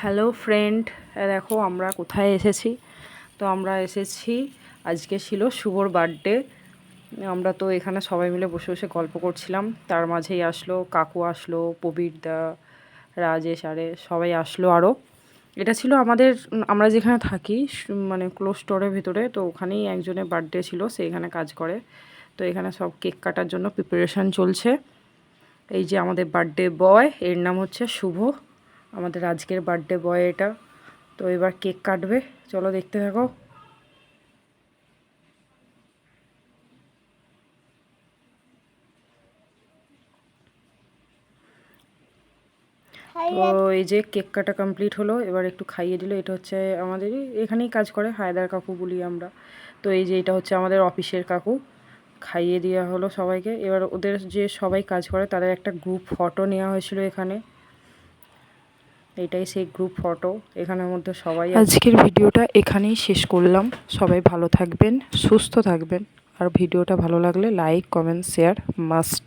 Hello friend, দেখো আমরা কোথায় এসেছি। তো আমরা এসেছি, আজকে ছিল শুভর বার্থডে। আমরা তো এখানে সবাই মিলে বসে বসে গল্প করছিলাম, তার মাঝেই আসলো কাকু, আসলো প্রবীরদা, রাজেশ, আরে সবাই আসলো আরও। এটা ছিল আমরা যেখানে থাকি মানে ক্লোজ স্টোরের ভিতরে, তো ওখানেই একজনের বার্থডে ছিল, সে এখানে কাজ করে। তো এখানে সব কেক কাটার জন্য প্রিপারেশান চলছে। এই যে আমাদের বার্থডে বয়, এর নাম হচ্ছে শুভ, আমাদের আজকের বার্থডে বয় এটা। তো এবার কেক কাটবে, চলো দেখতে থাকো। তো এই যে কেক কাটা কমপ্লিট হলো, এবার একটু খাইয়ে দিল। এটা হচ্ছে আমাদেরই এখানেই কাজ করে, হায়দার কাকু বলি আমরা। তো এই যে এটা হচ্ছে আমাদের অফিসের কাকু, খাইয়ে দেওয়া হলো সবাইকে। এবার ওদের যে সবাই কাজ করে তাদের একটা গ্রুপ ফটো নেওয়া হয়েছিল এখানে, এটাই সেই গ্রুপ ফটো। এখানের মধ্যে সবাই। আজকের ভিডিওটা এখানেই শেষ করলাম। সবাই ভালো থাকবেন, সুস্থ থাকবেন। আর ভিডিওটা ভালো লাগলে লাইক, কমেন্ট, শেয়ার মাস্ট।